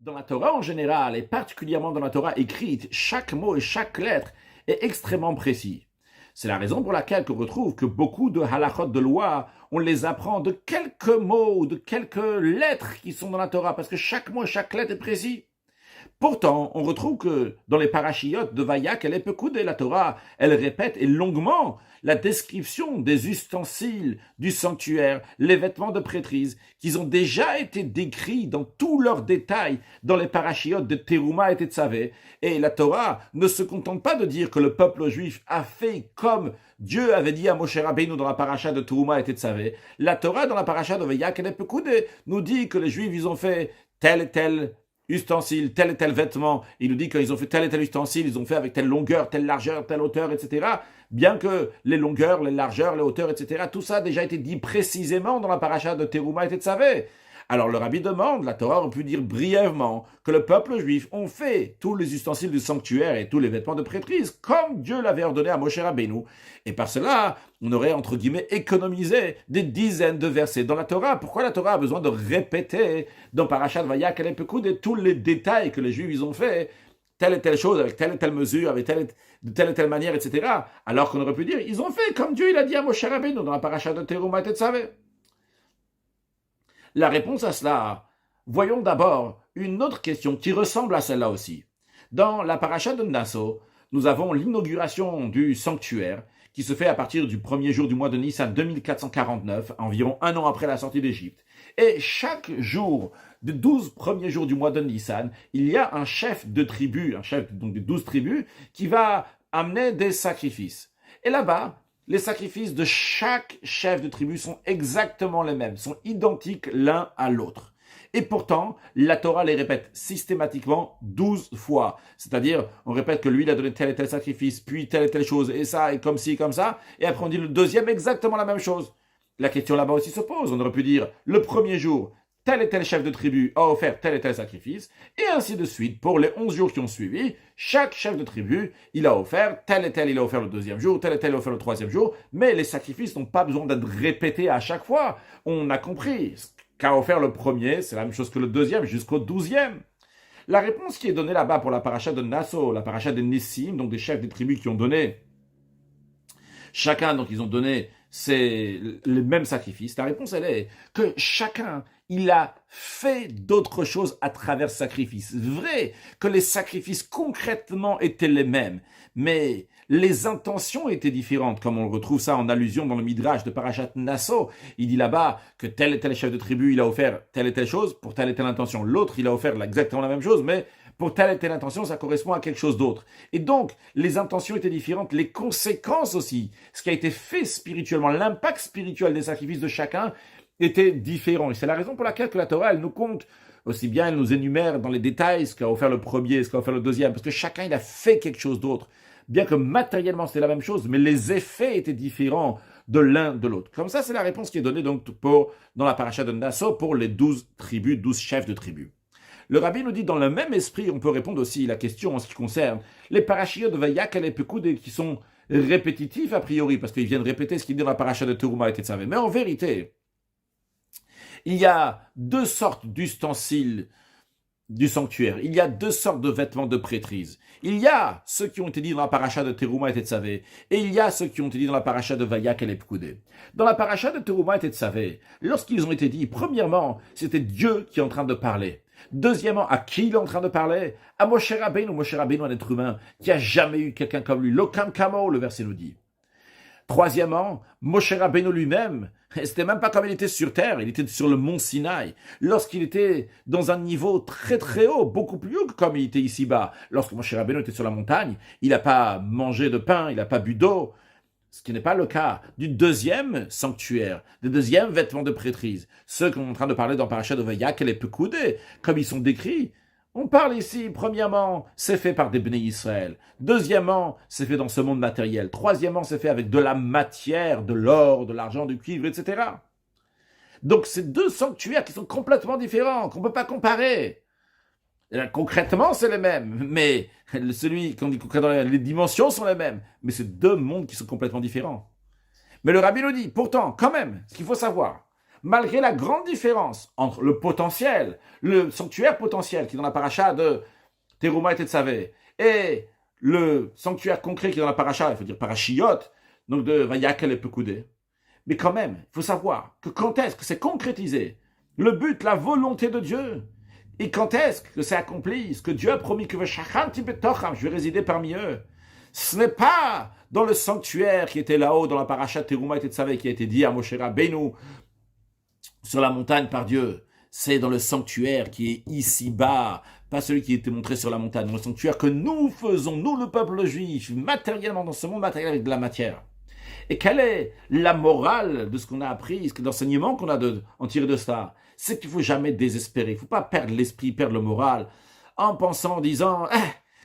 Dans la Torah en général, et particulièrement dans la Torah écrite, chaque mot et chaque lettre est extrêmement précis. C'est la raison pour laquelle on retrouve que beaucoup de halachot de loi, on les apprend de quelques mots ou de quelques lettres qui sont dans la Torah, parce que chaque mot et chaque lettre est précis. Pourtant, on retrouve que dans les parachiotes de Vayak, elle est peu coudée, la Torah, elle répète et longuement la description des ustensiles du sanctuaire, les vêtements de prêtrise, qui ont déjà été décrits dans tous leurs détails dans les parachiotes de Teruma et Tetzavé. Et la Torah ne se contente pas de dire que le peuple juif a fait comme Dieu avait dit à Moshe Rabbeinu dans la paracha de Teruma et Tetzavé. La Torah dans la paracha de Vayak, elle est peu coudée, nous dit que les Juifs, ils ont fait tel et tel ustensile, tel et tel vêtement, il nous dit qu'ils ont fait tel et tel ustensile, ils ont fait avec telle longueur, telle largeur, telle hauteur, etc. Bien que les longueurs, les largeurs, les hauteurs, etc., tout ça a déjà été dit précisément dans la paracha de Teruma et Tetzavé. Alors le rabbi demande, la Torah aurait pu dire brièvement que le peuple juif ont fait tous les ustensiles du sanctuaire et tous les vêtements de prêtrise comme Dieu l'avait ordonné à Moshe Rabbeinu. Et par cela, on aurait entre guillemets économisé des dizaines de versets dans la Torah. Pourquoi la Torah a besoin de répéter dans Parashat Vayak de tous les détails que les Juifs ils ont fait, telle et telle chose, avec telle et telle mesure, avec de telle et telle manière, etc. Alors qu'on aurait pu dire, ils ont fait comme Dieu il a dit à Moshe Rabbeinu dans la Parashat de Teruma et Tetzavé. La réponse à cela, voyons d'abord une autre question qui ressemble à celle-là aussi. Dans la paracha de Nasso, nous avons l'inauguration du sanctuaire qui se fait à partir du premier jour du mois de Nissan 2449, environ un an après la sortie d'Égypte. Et chaque jour des 12 premiers jours du mois de Nissan, il y a un chef de tribu, un chef donc des 12 tribus, qui va amener des sacrifices. Et là-bas, les sacrifices de chaque chef de tribu sont exactement les mêmes, sont identiques l'un à l'autre. Et pourtant, la Torah les répète systématiquement 12 fois. C'est-à-dire, on répète que lui, il a donné tel et tel sacrifice, puis telle et telle chose, et ça, et comme ci, comme ça, et après on dit le deuxième exactement la même chose. La question là-bas aussi se pose. On aurait pu dire, le premier jour, tel et tel chef de tribu a offert tel et tel sacrifice, et ainsi de suite. Pour les 11 jours qui ont suivi, chaque chef de tribu, il a offert tel et tel, il a offert le deuxième jour, tel et tel, il a offert le troisième jour, mais les sacrifices n'ont pas besoin d'être répétés à chaque fois. On a compris qu'a offert le premier, c'est la même chose que le deuxième, jusqu'au 12e. La réponse qui est donnée là-bas pour la paracha de Nasso, la paracha de Nissim, donc des chefs des tribus qui ont donné, chacun, donc ils ont donné les mêmes sacrifices. La réponse, elle est que chacun, il a fait d'autres choses à travers ce sacrifice. Vrai que les sacrifices concrètement étaient les mêmes, mais les intentions étaient différentes, comme on retrouve ça en allusion dans le Midrash de Parashat Nasso. Il dit là-bas que tel et tel chef de tribu, il a offert telle et telle chose pour telle et telle intention. L'autre, il a offert exactement la même chose, mais pour telle et telle intention, ça correspond à quelque chose d'autre. Et donc, les intentions étaient différentes, les conséquences aussi, ce qui a été fait spirituellement, l'impact spirituel des sacrifices de chacun était différent. Et c'est la raison pour laquelle que la Torah, elle nous compte aussi bien, elle nous énumère dans les détails ce qu'a offert le premier, ce qu'a offert le deuxième, parce que chacun, il a fait quelque chose d'autre. Bien que matériellement, c'était la même chose, mais les effets étaient différents de l'un de l'autre. Comme ça, c'est la réponse qui est donnée donc dans la paracha de Nasso pour les 12 tribus, 12 chefs de tribus. Le rabbi nous dit, dans le même esprit, on peut répondre aussi à la question en ce qui concerne les parachiotes de Vayak et les Pekoud qui sont répétitifs a priori, parce qu'ils viennent répéter ce qu'il dit dans la paracha de Teruma et Tetzavé. Mais en vérité, il y a deux sortes d'ustensiles du sanctuaire. Il y a deux sortes de vêtements de prêtrise. Il y a ceux qui ont été dit dans la paracha de Teruma et Tetzavé, et il y a ceux qui ont été dit dans la paracha de Vayak et les Pekoudé. Dans la paracha de Teruma et Tetzavé, lorsqu'ils ont été dit, premièrement, c'était Dieu qui est en train de parler. Deuxièmement, à qui il est en train de parler? À Moshe Rabbeinu, un être humain qui a jamais eu quelqu'un comme lui. Lokam Kamo, le verset nous dit. Troisièmement, Moshe Rabbeinu lui-même, c'était même pas comme il était sur terre, il était sur le mont Sinaï. Lorsqu'il était dans un niveau très très haut, beaucoup plus haut que comme il était ici-bas. Lorsque Moshe Rabbeinu était sur la montagne, il n'a pas mangé de pain, il n'a pas bu d'eau. Ce qui n'est pas le cas du deuxième sanctuaire, des deuxièmes vêtements de prêtrise. Ceux qu'on est en train de parler dans Parashat de Vayak et les Pekoudé, comme ils sont décrits. On parle ici, premièrement, c'est fait par des Bnei Israël. Deuxièmement, c'est fait dans ce monde matériel. Troisièmement, c'est fait avec de la matière, de l'or, de l'argent, du cuivre, etc. Donc, c'est deux sanctuaires qui sont complètement différents, qu'on ne peut pas comparer. Concrètement, c'est les mêmes, mais quand on dit concrètement, les dimensions sont les mêmes, mais c'est deux mondes qui sont complètement différents. Mais le rabbi nous dit, pourtant, quand même, ce qu'il faut savoir, malgré la grande différence entre le potentiel, le sanctuaire potentiel qui est dans la paracha de Teruma et Tetzavé, et le sanctuaire concret qui est dans la paracha, il faut dire parachiyot, donc de Vayakel et Pekoudé. Mais quand même, il faut savoir que quand est-ce que c'est concrétisé le but, la volonté de Dieu, et quand est-ce que c'est accompli, ce que Dieu a promis que je vais résider parmi eux. Ce n'est pas dans le sanctuaire qui était là-haut, dans la paracha Teruma et Tetzavé, qui a été dit à Moshe Rabbeinu sur la montagne par Dieu. C'est dans le sanctuaire qui est ici-bas, pas celui qui était montré sur la montagne, dans le sanctuaire que nous faisons, nous le peuple juif, matériellement, dans ce monde matériel avec de la matière. Et quelle est la morale de ce qu'on a appris, l'enseignement qu'on a en tiré de ça? C'est qu'il ne faut jamais désespérer, il ne faut pas perdre l'esprit, perdre le moral, en pensant, en disant,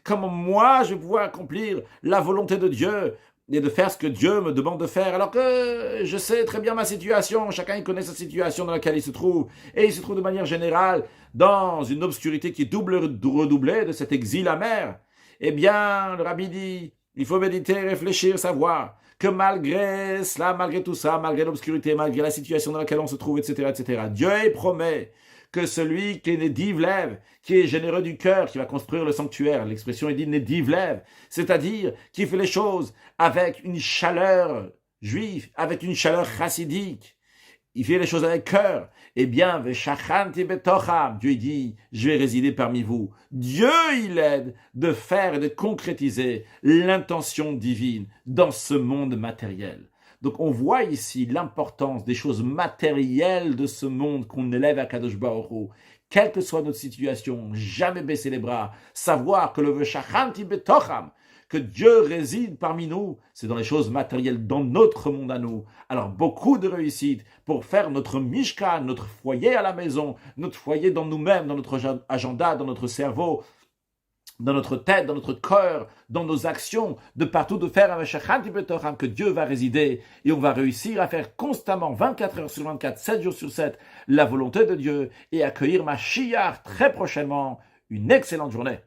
comment moi je vais pouvoir accomplir la volonté de Dieu et de faire ce que Dieu me demande de faire, alors que je sais très bien ma situation, chacun il connaît sa situation dans laquelle il se trouve, et il se trouve de manière générale dans une obscurité qui est redoublée de cet exil amer. Eh bien, le rabbi dit, il faut méditer, réfléchir, savoir que malgré cela, malgré tout ça, malgré l'obscurité, malgré la situation dans laquelle on se trouve, etc., Dieu promet que celui qui est Nedivlev, qui est généreux du cœur, qui va construire le sanctuaire, l'expression est dit Nedivlev, c'est-à-dire qui fait les choses avec une chaleur juive, avec une chaleur chassidique, il fait les choses avec cœur, eh bien, Veshachanti betocham, Dieu dit, je vais résider parmi vous. Dieu, il aide de faire et de concrétiser l'intention divine dans ce monde matériel. Donc on voit ici l'importance des choses matérielles de ce monde qu'on élève à Kadosh Baruch Hu. Quelle que soit notre situation, jamais baisser les bras, savoir que le Veshachanti betocham, que Dieu réside parmi nous, c'est dans les choses matérielles, dans notre monde à nous. Alors beaucoup de réussite pour faire notre mishkan, notre foyer à la maison, notre foyer dans nous-mêmes, dans notre agenda, dans notre cerveau, dans notre tête, dans notre cœur, dans nos actions, de partout, de faire un Veshachanti betocham, que Dieu va résider, et on va réussir à faire constamment, 24 heures sur 24, 7 jours sur 7, la volonté de Dieu, et accueillir Mashiach très prochainement. Une excellente journée.